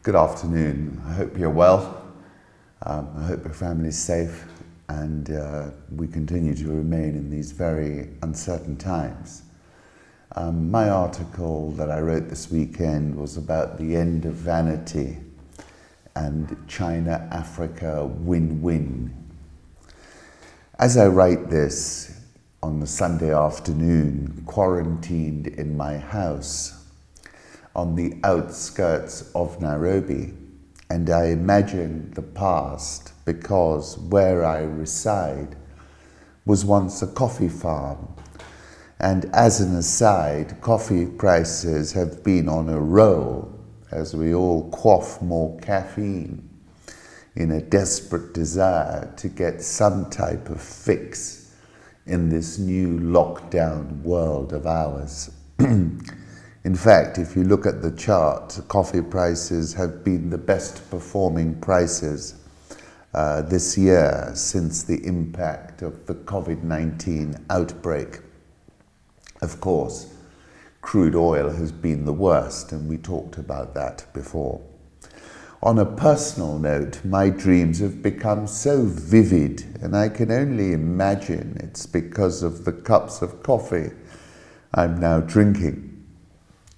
Good afternoon. I hope you're well. I hope your family is safe, and we continue to remain in these very uncertain times. My article that I wrote this weekend was about the end of Vanity and China-Africa win-win. As I write this on the Sunday afternoon, quarantined in my house on the outskirts of Nairobi, and I imagine the past because where I reside was once a coffee farm. And as an aside, coffee prices have been on a roll as we all quaff more caffeine in a desperate desire to get some type of fix in this new lockdown world of ours. In fact, if you look at the chart, coffee prices have been the best performing prices this year since the impact of the COVID-19 outbreak. Of course, crude oil has been the worst, and we talked about that before. On a personal note, my dreams have become so vivid, and I can only imagine it's because of the cups of coffee I'm now drinking.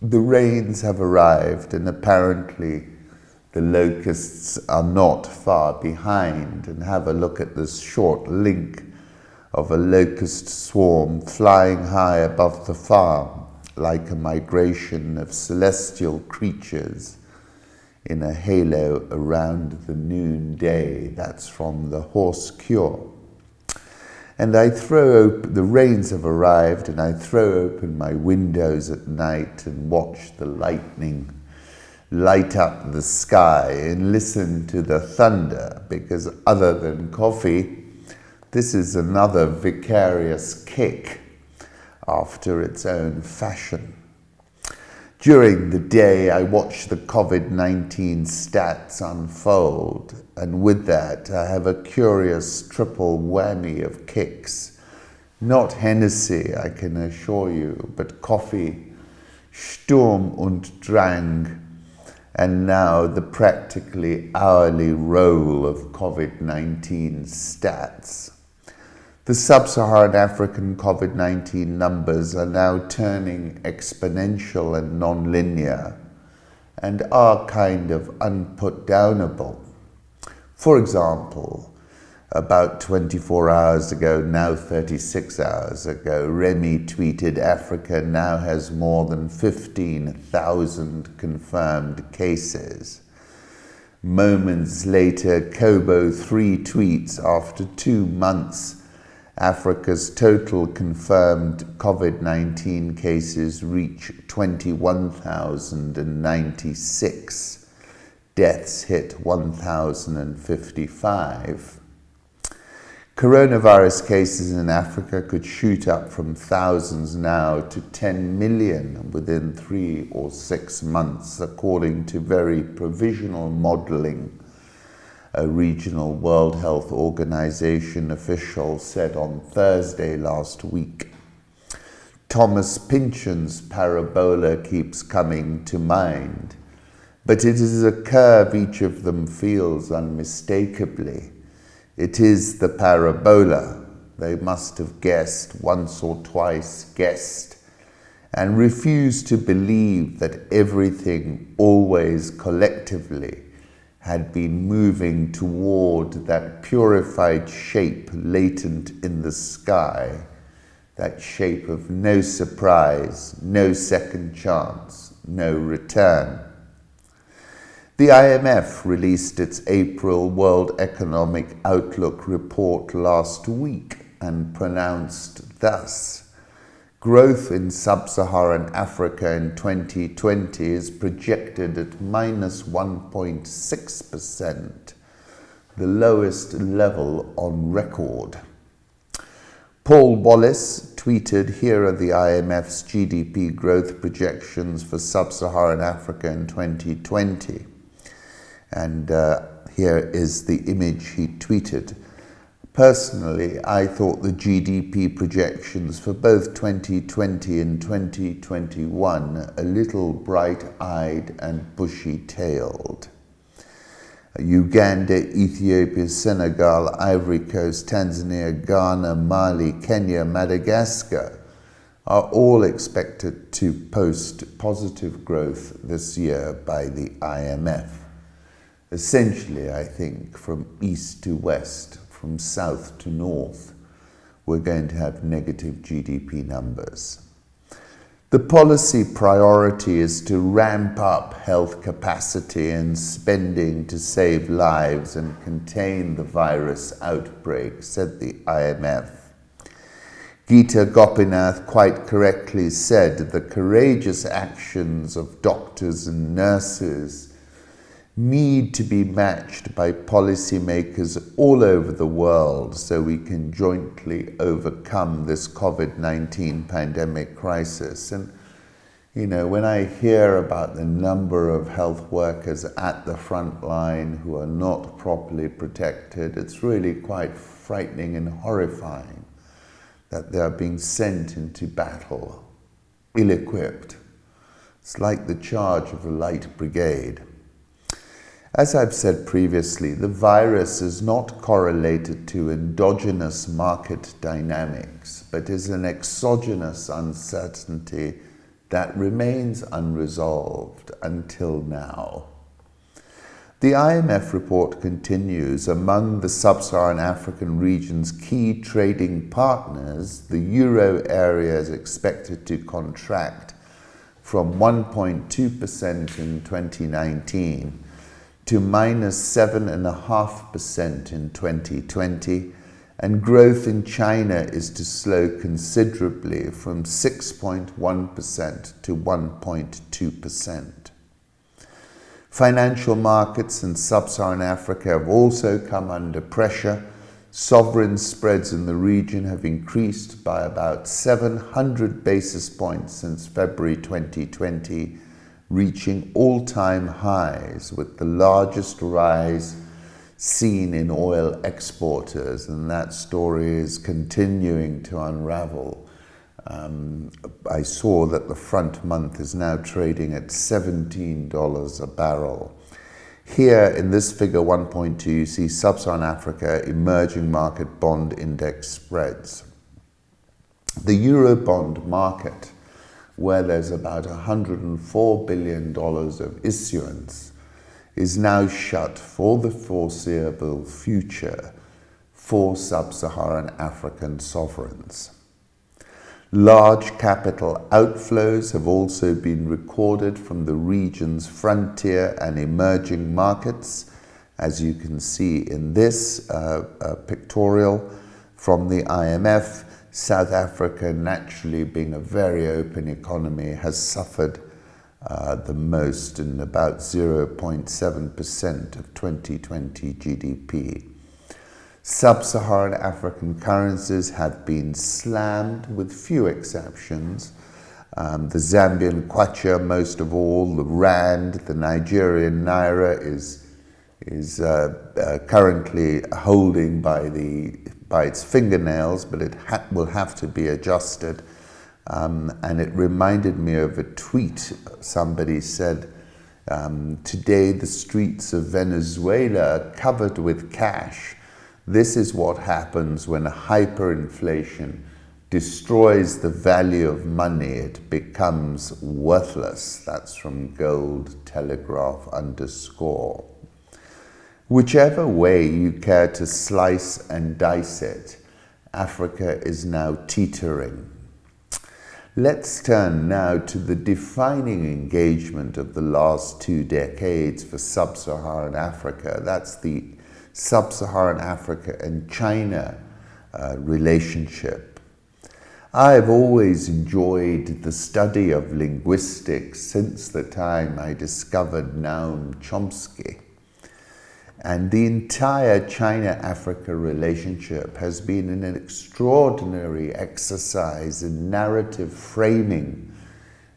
The rains have arrived, and apparently the locusts are not far behind. And have a look at this short link of a locust swarm flying high above the farm, like a migration of celestial creatures in a halo around the noonday. That's from the horse cure. And the rains have arrived, and I throw open my windows at night and watch the lightning light up the sky and listen to the thunder, because other than coffee, this is another vicarious kick after its own fashion. During the day, I watch the COVID-19 stats unfold, and with that, I have a curious triple whammy of kicks. Not Hennessy, I can assure you, but coffee, Sturm und Drang, and now the practically hourly roll of COVID-19 stats. The sub-Saharan African COVID-19 numbers are now turning exponential and non-linear, and are kind of unputdownable. For example, about 24 hours ago, now 36 hours ago, Remy tweeted Africa now has more than 15,000 confirmed cases. Moments later, Kobo 3 tweets after 2 months, Africa's total confirmed COVID-19 cases reach 21,096. Deaths hit 1,055. Coronavirus cases in Africa could shoot up from thousands now to 10 million within 3 or 6 months, according to very provisional modeling a regional World Health Organization official said on Thursday last week. Thomas Pynchon's parabola keeps coming to mind, but it is a curve each of them feels unmistakably. It is the parabola. They must have guessed, once or twice guessed, and refused to believe that everything always collectively had been moving toward that purified shape latent in the sky, that shape of no surprise, no second chance, no return. The IMF released its April World Economic Outlook report last week and pronounced thus: growth in sub-Saharan Africa in 2020 is projected at minus 1.6%, the lowest level on record. Paul Wallace tweeted, "Here are the IMF's GDP growth projections for sub-Saharan Africa in 2020. And here is the image he tweeted. Personally, I thought the GDP projections for both 2020 and 2021 a little bright-eyed and bushy-tailed. Uganda, Ethiopia, Senegal, Ivory Coast, Tanzania, Ghana, Mali, Kenya, Madagascar are all expected to post positive growth this year by the IMF. Essentially, I think, from east to west, from south to north, we're going to have negative GDP numbers. The policy priority is to ramp up health capacity and spending to save lives and contain the virus outbreak, said the IMF. Gita Gopinath quite correctly said the courageous actions of doctors and nurses need to be matched by policymakers all over the world so we can jointly overcome this COVID-19 pandemic crisis. And, you know, when I hear about the number of health workers at the front line who are not properly protected, it's really quite frightening and horrifying that they are being sent into battle ill-equipped. It's like the charge of a light brigade. As I've said previously, the virus is not correlated to endogenous market dynamics, but is an exogenous uncertainty that remains unresolved until now. The IMF report continues, among the sub-Saharan African region's key trading partners, the euro area is expected to contract from 1.2% in 2019 to minus 7.5% in 2020, and growth in China is to slow considerably from 6.1% to 1.2%. Financial markets in sub-Saharan Africa have also come under pressure. Sovereign spreads in the region have increased by about 700 basis points since February 2020, reaching all-time highs, with the largest rise seen in oil exporters, and that story is continuing to unravel. I saw that the front month is now trading at $17 a barrel. Here in this figure 1.2, you see sub-Saharan Africa emerging market bond index spreads. The Eurobond market, where there's about $104 billion of issuance, is now shut for the foreseeable future for sub-Saharan African sovereigns. Large capital outflows have also been recorded from the region's frontier and emerging markets, as you can see in this pictorial from the IMF. South Africa, naturally being a very open economy, has suffered the most, in about 0.7% of 2020 GDP. Sub-Saharan African currencies have been slammed, with few exceptions. The Zambian kwacha, most of all, the rand, the Nigerian naira is currently holding by its fingernails, but it will have to be adjusted. And it reminded me of a tweet. Somebody said, today the streets of Venezuela are covered with cash. This is what happens when hyperinflation destroys the value of money. It becomes worthless. That's from Gold Telegraph _. Whichever way you care to slice and dice it, Africa is now teetering. Let's turn now to the defining engagement of the last 2 decades for sub-Saharan Africa. That's the sub-Saharan Africa and China relationship. I've always enjoyed the study of linguistics since the time I discovered Noam Chomsky. And the entire China-Africa relationship has been an extraordinary exercise in narrative framing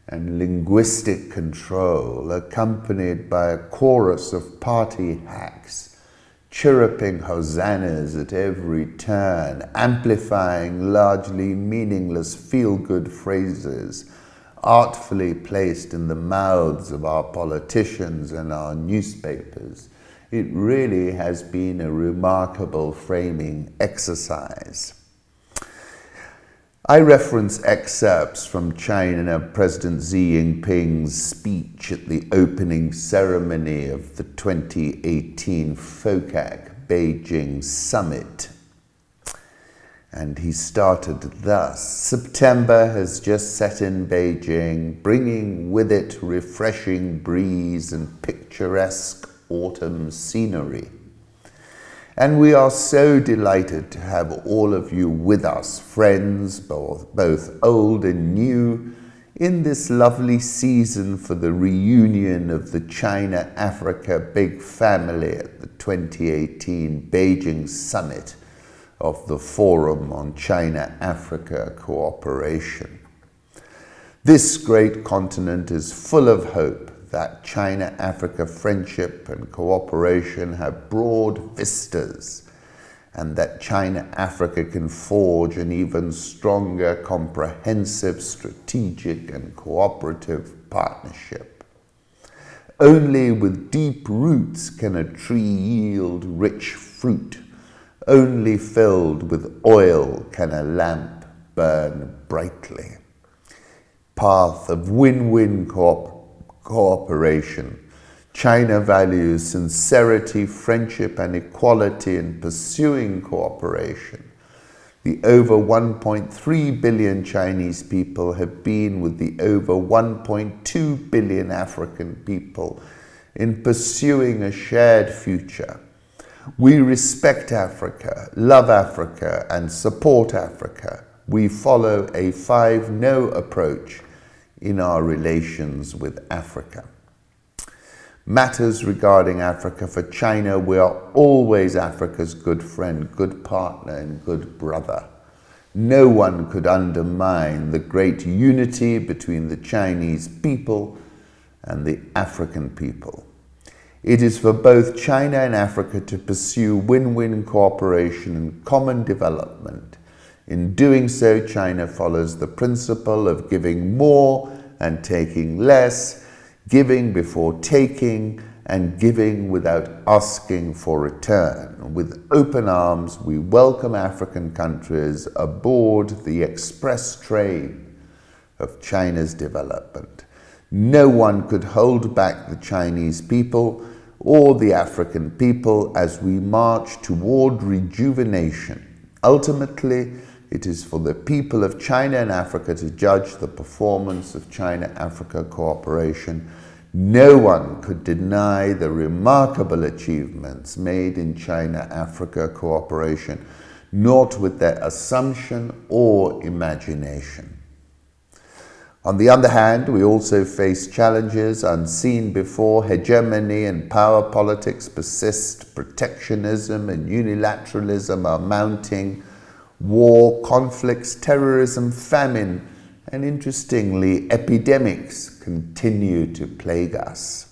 and linguistic control, accompanied by a chorus of party hacks, chirruping hosannas at every turn, amplifying largely meaningless feel-good phrases, artfully placed in the mouths of our politicians and our newspapers, It really has been a remarkable framing exercise. I reference excerpts from China President Xi Jinping's speech at the opening ceremony of the 2018 FOCAC Beijing Summit. And he started thus: September has just set in Beijing, bringing with it refreshing breeze and picturesque autumn scenery. And we are so delighted to have all of you with us, friends, both old and new, in this lovely season for the reunion of the China-Africa big family at the 2018 Beijing Summit of the Forum on China-Africa Cooperation. This great continent is full of hope that China-Africa friendship and cooperation have broad vistas, and that China-Africa can forge an even stronger, comprehensive, strategic and cooperative partnership. Only with deep roots can a tree yield rich fruit. Only filled with oil can a lamp burn brightly. Path of win-win cooperation. China values sincerity, friendship and equality in pursuing cooperation. The over 1.3 billion Chinese people have been with the over 1.2 billion African people in pursuing a shared future. We respect Africa, love Africa and support Africa. We follow a 5-no approach in our relations with Africa. Matters regarding Africa for China, we are always Africa's good friend, good partner and good brother. No one could undermine the great unity between the Chinese people and the African people. It is for both China and Africa to pursue win-win cooperation and common development. In doing so, China follows the principle of giving more and taking less, giving before taking, and giving without asking for return. With open arms, we welcome African countries aboard the express train of China's development. No one could hold back the Chinese people or the African people as we march toward rejuvenation. Ultimately, it is for the people of China and Africa to judge the performance of China-Africa cooperation. No one could deny the remarkable achievements made in China-Africa cooperation, not with their assumption or imagination. On the other hand, we also face challenges unseen before. Hegemony and power politics persist. Protectionism and unilateralism are mounting. War, conflicts, terrorism, famine, and interestingly, epidemics continue to plague us.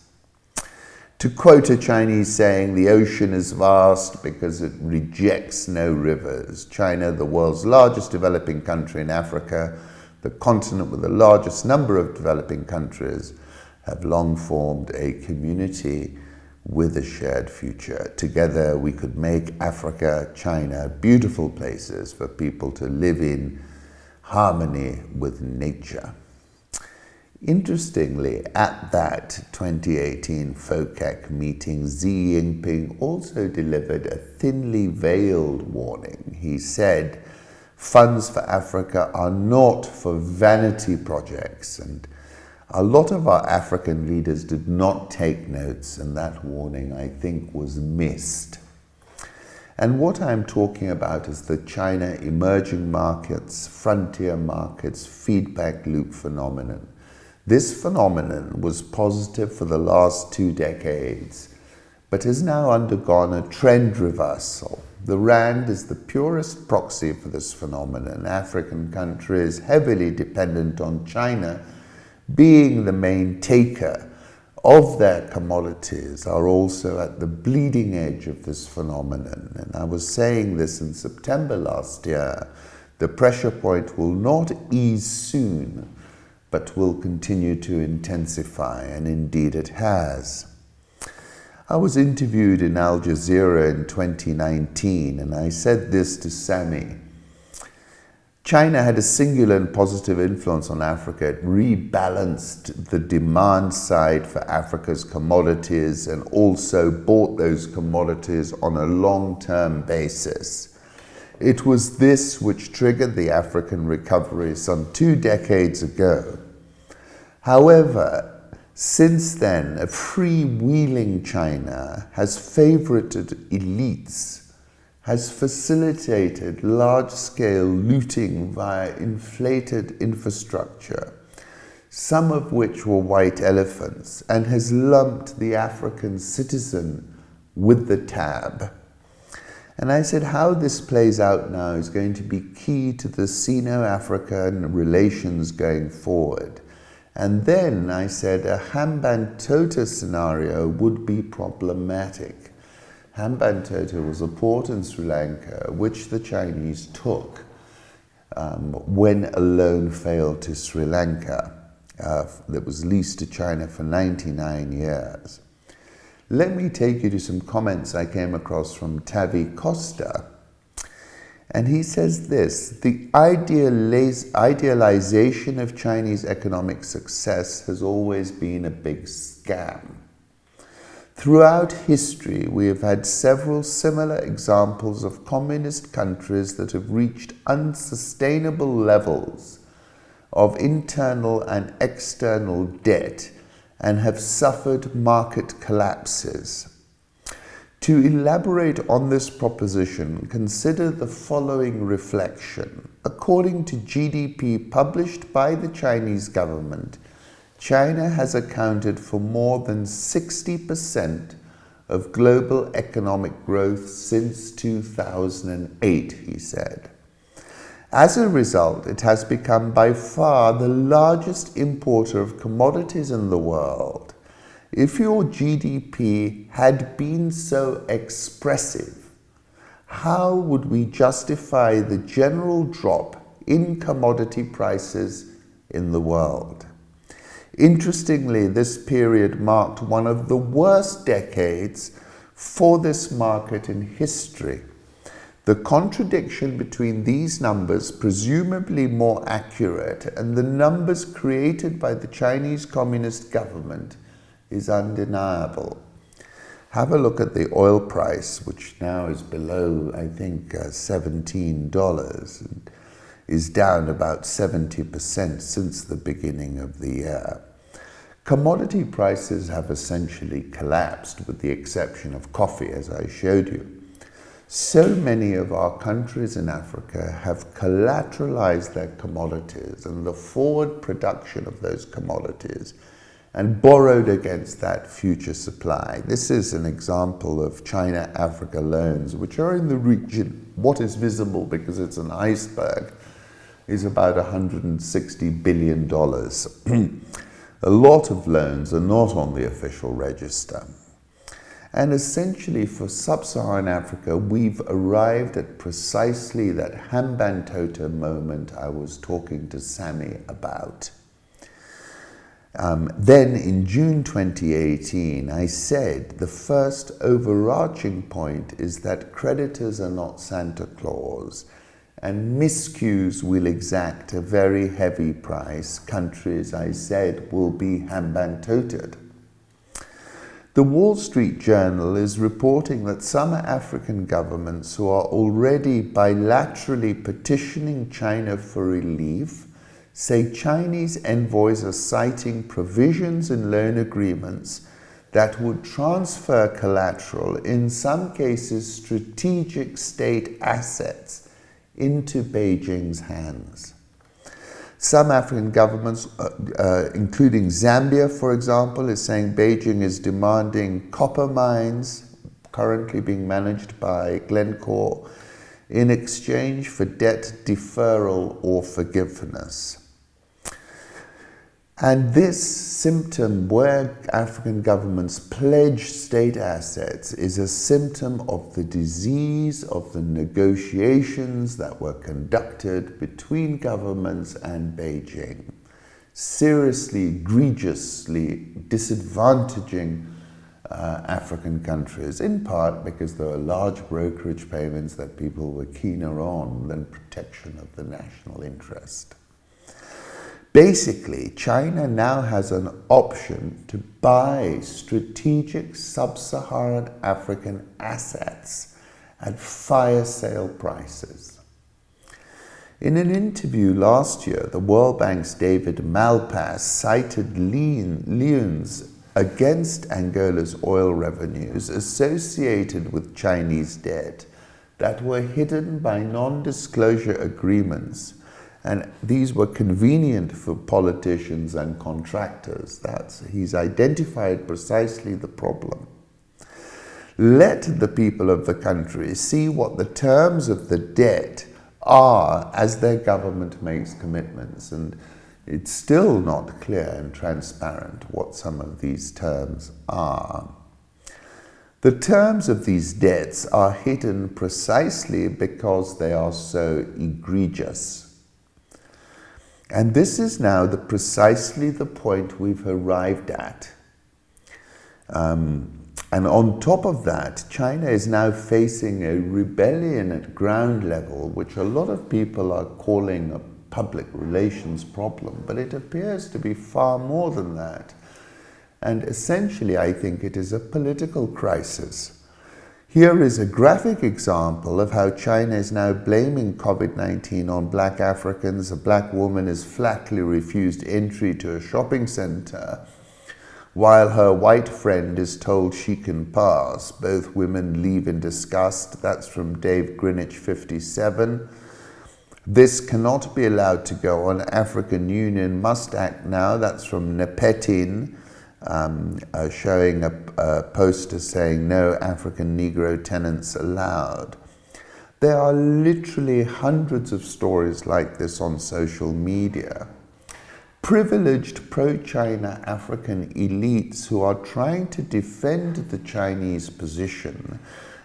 To quote a Chinese saying, the ocean is vast because it rejects no rivers. China, the world's largest developing country in Africa, the continent with the largest number of developing countries, have long formed a community with a shared future. Together we could make Africa, China, beautiful places for people to live in harmony with nature. Interestingly, at that 2018 FOCAC meeting, Xi Jinping also delivered a thinly veiled warning. He said, funds for Africa are not for vanity projects, and a lot of our African leaders did not take notes, and that warning, I think, was missed. And what I'm talking about is the China emerging markets, frontier markets, feedback loop phenomenon. This phenomenon was positive for the last 2 decades, but has now undergone a trend reversal. The Rand is the purest proxy for this phenomenon. African countries heavily dependent on China, being the main taker of their commodities, are also at the bleeding edge of this phenomenon. And I was saying this in September last year. The pressure point will not ease soon, but will continue to intensify, and indeed it has. I was interviewed in Al Jazeera in 2019, and I said this to Sammy. China had a singular and positive influence on Africa. It rebalanced the demand side for Africa's commodities and also bought those commodities on a long-term basis. It was this which triggered the African recovery some 2 decades ago. However, since then, a freewheeling China has favorited elites, has facilitated large-scale looting via inflated infrastructure, some of which were white elephants, and has lumped the African citizen with the tab. And I said how this plays out now is going to be key to the Sino-African relations going forward. And then I said a Hambantota scenario would be problematic. Hambantota was a port in Sri Lanka which the Chinese took when a loan failed to Sri Lanka that was leased to China for 99 years. Let me take you to some comments I came across from Tavi Costa. And he says this: the idealization of Chinese economic success has always been a big scam. Throughout history, we have had several similar examples of communist countries that have reached unsustainable levels of internal and external debt and have suffered market collapses. To elaborate on this proposition, consider the following reflection. According to GDP published by the Chinese government, China has accounted for more than 60% of global economic growth since 2008, he said. As a result, it has become by far the largest importer of commodities in the world. If your GDP had been so expressive, how would we justify the general drop in commodity prices in the world? Interestingly, this period marked one of the worst decades for this market in history. The contradiction between these numbers, presumably more accurate, and the numbers created by the Chinese Communist government is undeniable. Have a look at the oil price, which now is below, I think, $17, and is down about 70% since the beginning of the year. Commodity prices have essentially collapsed, with the exception of coffee, as I showed you. So many of our countries in Africa have collateralized their commodities and the forward production of those commodities and borrowed against that future supply. This is an example of China-Africa loans, which are in the region. What is visible, because it's an iceberg, is about $160 billion. A lot of loans are not on the official register. And essentially for sub-Saharan Africa, we've arrived at precisely that Hambantota moment I was talking to Sammy about. Then in June 2018, I said the first overarching point is that creditors are not Santa Claus, and miscues will exact a very heavy price. Countries, I said, will be Hambantoted. The Wall Street Journal is reporting that some African governments who are already bilaterally petitioning China for relief say Chinese envoys are citing provisions in loan agreements that would transfer collateral, in some cases strategic state assets, into Beijing's hands. Some African governments, including Zambia, for example, is saying Beijing is demanding copper mines, currently being managed by Glencore, in exchange for debt deferral or forgiveness. And this symptom, where African governments pledge state assets, is a symptom of the disease of the negotiations that were conducted between governments and Beijing, seriously, egregiously disadvantaging African countries, in part because there were large brokerage payments that people were keener on than protection of the national interest. Basically, China now has an option to buy strategic sub-Saharan African assets at fire sale prices. In an interview last year, the World Bank's David Malpass cited liens against Angola's oil revenues associated with Chinese debt that were hidden by non-disclosure agreements, and these were convenient for politicians and contractors. He's identified precisely the problem. Let the people of the country see what the terms of the debt are as their government makes commitments, and it's still not clear and transparent what some of these terms are. The terms of these debts are hidden precisely because they are so egregious. And this is now precisely the point we've arrived at. And on top of that, China is now facing a rebellion at ground level, which a lot of people are calling a public relations problem, but it appears to be far more than that. And essentially, I think it is a political crisis. Here is a graphic example of how China is now blaming COVID-19 on black Africans. A black woman is flatly refused entry to a shopping center, while her white friend is told she can pass. Both women leave in disgust. That's from Dave Greenwich 57. This cannot be allowed to go on. African Union must act now. That's from Nepetin, showing a poster saying no African Negro tenants allowed. There are literally hundreds of stories like this on social media. Privileged pro-China African elites who are trying to defend the Chinese position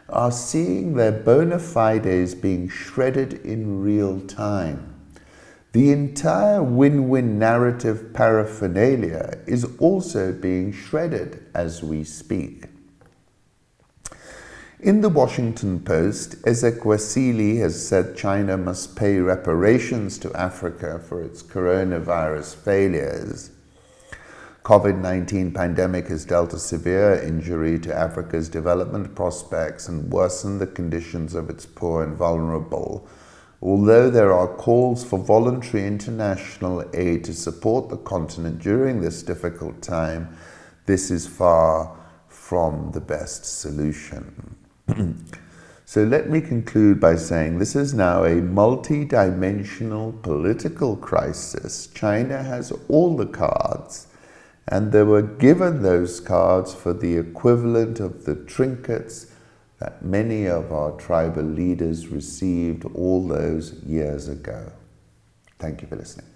are seeing their bona fides being shredded in real time. The entire win-win narrative paraphernalia is also being shredded as we speak. In the Washington Post, Ezekwesili has said China must pay reparations to Africa for its coronavirus failures. COVID-19 pandemic has dealt a severe injury to Africa's development prospects and worsened the conditions of its poor and vulnerable. Although there are calls for voluntary international aid to support the continent during this difficult time, this is far from the best solution. So let me conclude by saying this is now a multi-dimensional political crisis. China has all the cards, and they were given those cards for the equivalent of the trinkets that many of our tribal leaders received all those years ago. Thank you for listening.